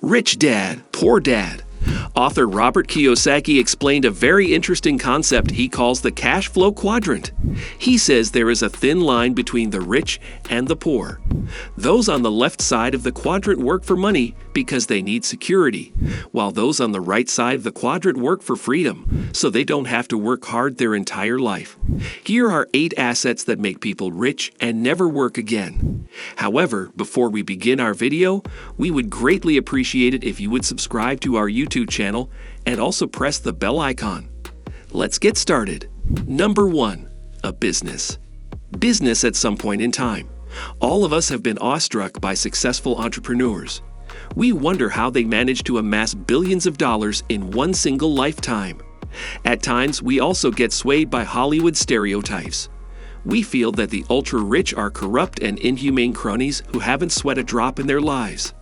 Rich Dad, Poor Dad. Author Robert Kiyosaki explained a very interesting concept he calls the cash flow quadrant. He says there is a thin line between the rich and the poor. Those on the left side of the quadrant work for money because they need security, while those on the right side of the quadrant work for freedom, so they don't have to work hard their entire life. Here are 8 assets that make people rich and never work again. However, before we begin our video, we would greatly appreciate it if you would subscribe to our YouTube channel and also press the bell icon. Let's get started. Number 1. A business. Business at some point in time. All of us have been awestruck by successful entrepreneurs. We wonder how they manage to amass billions of dollars in one single lifetime. At times, we also get swayed by Hollywood stereotypes. We feel that the ultra-rich are corrupt and inhumane cronies who haven't sweat a drop in their lives.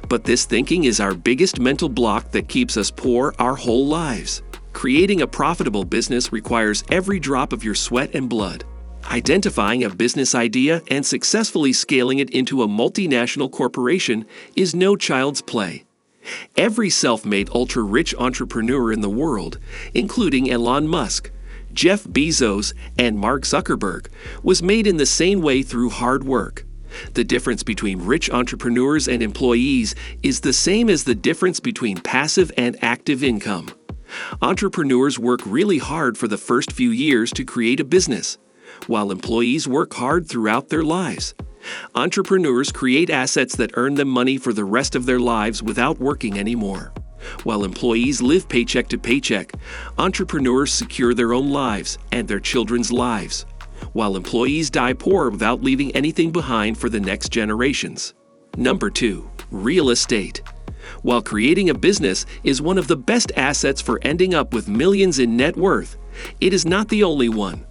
But this thinking is our biggest mental block that keeps us poor our whole lives. Creating a profitable business requires every drop of your sweat and blood. Identifying a business idea and successfully scaling it into a multinational corporation is no child's play. Every self-made ultra-rich entrepreneur in the world, including Elon Musk, Jeff Bezos, and Mark Zuckerberg, was made in the same way through hard work. The difference between rich entrepreneurs and employees is the same as the difference between passive and active income. Entrepreneurs work really hard for the first few years to create a business, while employees work hard throughout their lives. Entrepreneurs create assets that earn them money for the rest of their lives without working anymore. While employees live paycheck to paycheck, entrepreneurs secure their own lives and their children's lives, while employees die poor without leaving anything behind for the next generations. Number 2. Real estate. While creating a business is one of the best assets for ending up with millions in net worth, it is not the only one.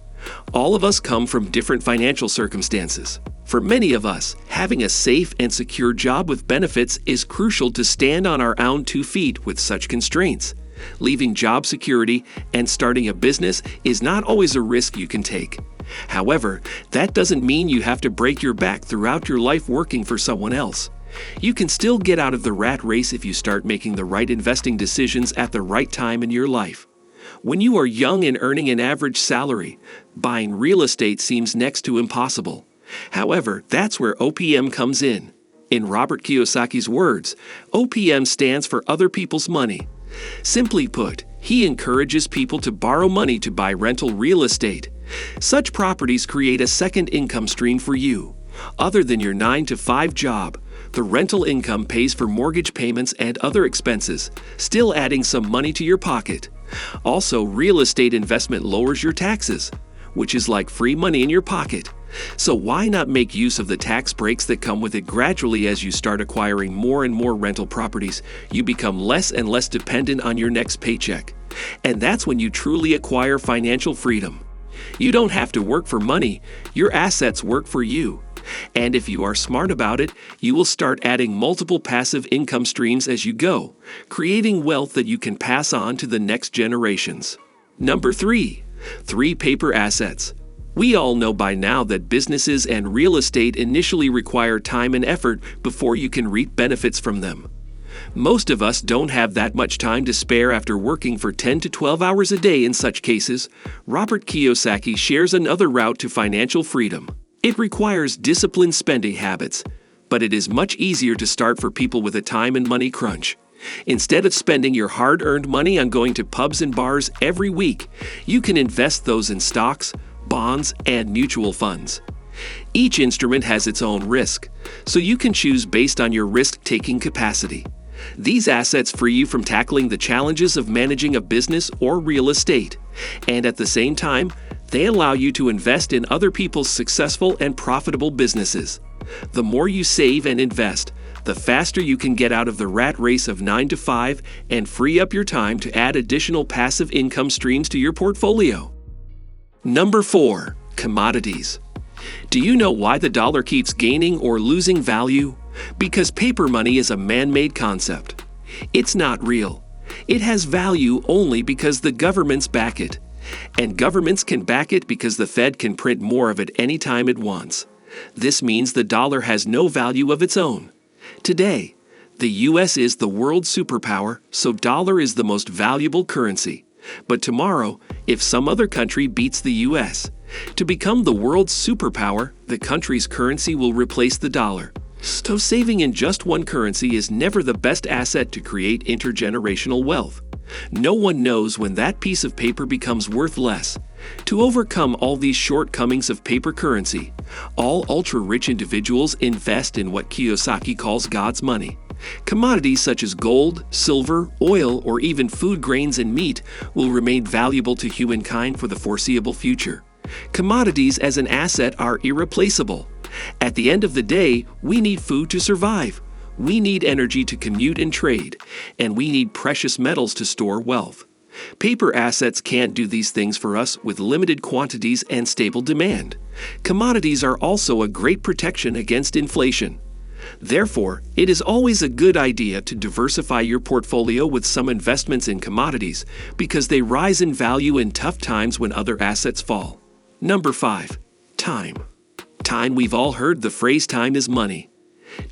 All of us come from different financial circumstances. For many of us, having a safe and secure job with benefits is crucial to stand on our own 2 feet with such constraints. Leaving job security and starting a business is not always a risk you can take. However, that doesn't mean you have to break your back throughout your life working for someone else. You can still get out of the rat race if you start making the right investing decisions at the right time in your life. When you are young and earning an average salary, buying real estate seems next to impossible. However, that's where OPM comes in. In Robert Kiyosaki's words, OPM stands for other people's money. Simply put, he encourages people to borrow money to buy rental real estate. Such properties create a second income stream for you. Other than your 9-to-5 job, the rental income pays for mortgage payments and other expenses, still adding some money to your pocket. Also, real estate investment lowers your taxes, which is like free money in your pocket. So why not make use of the tax breaks that come with it gradually? As you start acquiring more and more rental properties, you become less and less dependent on your next paycheck. And that's when you truly acquire financial freedom. You don't have to work for money, your assets work for you. And if you are smart about it, you will start adding multiple passive income streams as you go, creating wealth that you can pass on to the next generations. Number 3. 3 paper assets. We all know by now that businesses and real estate initially require time and effort before you can reap benefits from them. Most of us don't have that much time to spare after working for 10 to 12 hours a day. In such cases, Robert Kiyosaki shares another route to financial freedom. It requires disciplined spending habits, but it is much easier to start for people with a time and money crunch. Instead of spending your hard-earned money on going to pubs and bars every week, you can invest those in stocks, bonds, and mutual funds. Each instrument has its own risk, so you can choose based on your risk-taking capacity. These assets free you from tackling the challenges of managing a business or real estate, and at the same time, they allow you to invest in other people's successful and profitable businesses. The more you save and invest, the faster you can get out of the rat race of 9 to 5 and free up your time to add additional passive income streams to your portfolio. Number 4. Commodities. Do you know why the dollar keeps gaining or losing value? Because paper money is a man-made concept. It's not real. It has value only because the governments back it. And governments can back it because the Fed can print more of it anytime it wants. This means the dollar has no value of its own. Today, The US is the world superpower, so dollar is the most valuable currency. But tomorrow, if some other country beats the US, to become the world's superpower, the country's currency will replace the dollar. So saving in just one currency is never the best asset to create intergenerational wealth. No one knows when that piece of paper becomes worth less. To overcome all these shortcomings of paper currency, all ultra-rich individuals invest in what Kiyosaki calls God's money. Commodities such as gold, silver, oil, or even food grains and meat will remain valuable to humankind for the foreseeable future. Commodities as an asset are irreplaceable. At the end of the day, we need food to survive. We need energy to commute and trade, and we need precious metals to store wealth. Paper assets can't do these things for us with limited quantities and stable demand. Commodities are also a great protection against inflation. Therefore, it is always a good idea to diversify your portfolio with some investments in commodities because they rise in value in tough times when other assets fall. Number 5. Time. Time. We've all heard the phrase time is money.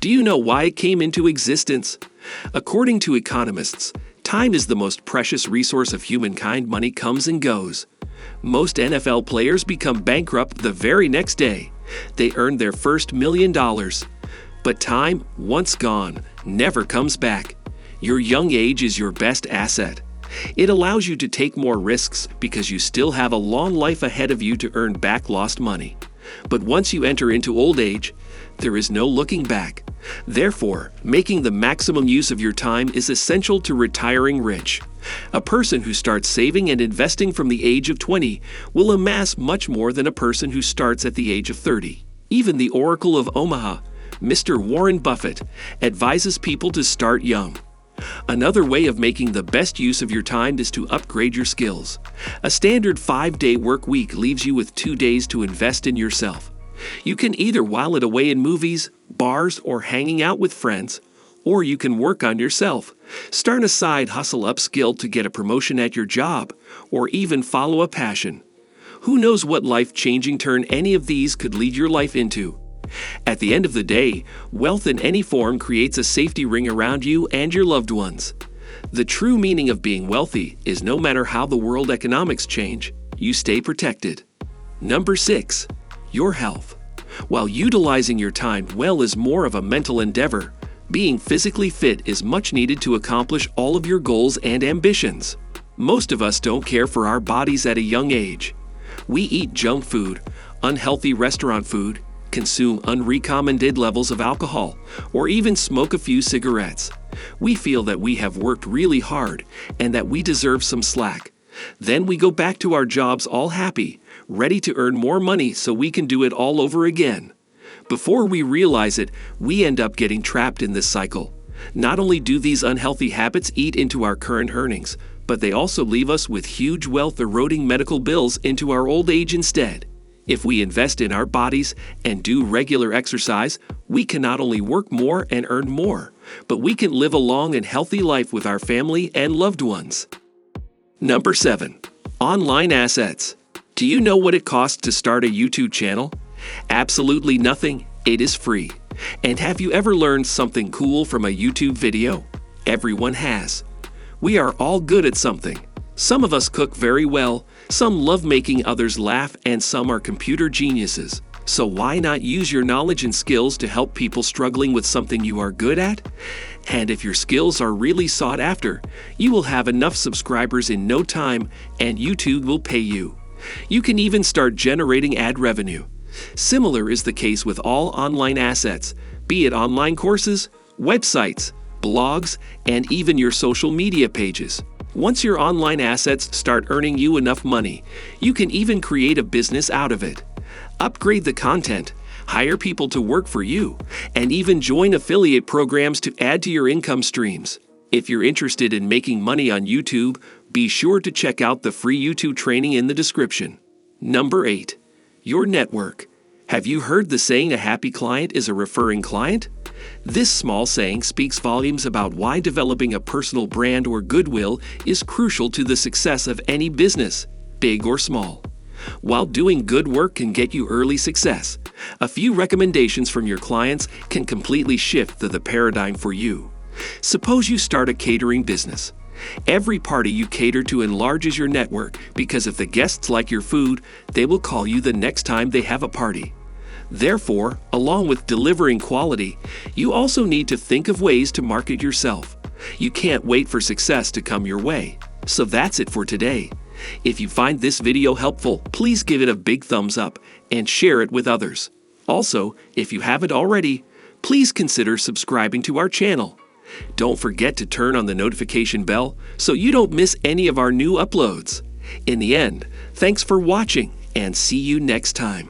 Do you know why it came into existence? According to economists, time is the most precious resource of humankind. Money comes and goes. Most NFL players become bankrupt the very next day. They earn their first $1 million. But time, once gone, never comes back. Your young age is your best asset. It allows you to take more risks because you still have a long life ahead of you to earn back lost money. But once you enter into old age, there is no looking back. Therefore, making the maximum use of your time is essential to retiring rich. A person who starts saving and investing from the age of 20 will amass much more than a person who starts at the age of 30. Even the Oracle of Omaha, Mr. Warren Buffett, advises people to start young. Another way of making the best use of your time is to upgrade your skills. A standard 5-day work week leaves you with 2 days to invest in yourself. You can either while it away in movies, bars, or hanging out with friends, or you can work on yourself. Start a side hustle upskill to get a promotion at your job, or even follow a passion. Who knows what life-changing turn any of these could lead your life into? At the end of the day, wealth in any form creates a safety ring around you and your loved ones. The true meaning of being wealthy is no matter how the world economics change, you stay protected. Number 6. Your health. While utilizing your time well is more of a mental endeavor, being physically fit is much needed to accomplish all of your goals and ambitions. Most of us don't care for our bodies at a young age. We eat junk food, unhealthy restaurant food, consume unrecommended levels of alcohol, or even smoke a few cigarettes. We feel that we have worked really hard and that we deserve some slack. Then we go back to our jobs all happy, ready to earn more money so we can do it all over again. Before we realize it, we end up getting trapped in this cycle. Not only do these unhealthy habits eat into our current earnings, but they also leave us with huge wealth-eroding medical bills into our old age instead. If we invest in our bodies and do regular exercise, we can not only work more and earn more, but we can live a long and healthy life with our family and loved ones. Number 7. Online assets. Do you know what it costs to start a YouTube channel? Absolutely nothing. It is free. And have you ever learned something cool from a YouTube video? Everyone has. We are all good at something. Some of us cook very well, some love making others laugh, and some are computer geniuses. So why not use your knowledge and skills to help people struggling with something you are good at? And if your skills are really sought after, you will have enough subscribers in no time and YouTube will pay you. You can even start generating ad revenue. Similar is the case with all online assets, be it online courses, websites, blogs, and even your social media pages. Once your online assets start earning you enough money, you can even create a business out of it. Upgrade the content, hire people to work for you, and even join affiliate programs to add to your income streams. If you're interested in making money on YouTube, be sure to check out the free YouTube training in the description. Number 8. Your network. Have you heard the saying a happy client is a referring client? This small saying speaks volumes about why developing a personal brand or goodwill is crucial to the success of any business, big or small. While doing good work can get you early success, a few recommendations from your clients can completely shift the paradigm for you. Suppose you start a catering business. Every party you cater to enlarges your network because if the guests like your food, they will call you the next time they have a party. Therefore, along with delivering quality, you also need to think of ways to market yourself. You can't wait for success to come your way. So that's it for today. If you find this video helpful, please give it a big thumbs up and share it with others. Also, if you haven't already, please consider subscribing to our channel. Don't forget to turn on the notification bell so you don't miss any of our new uploads. In the end, thanks for watching and see you next time.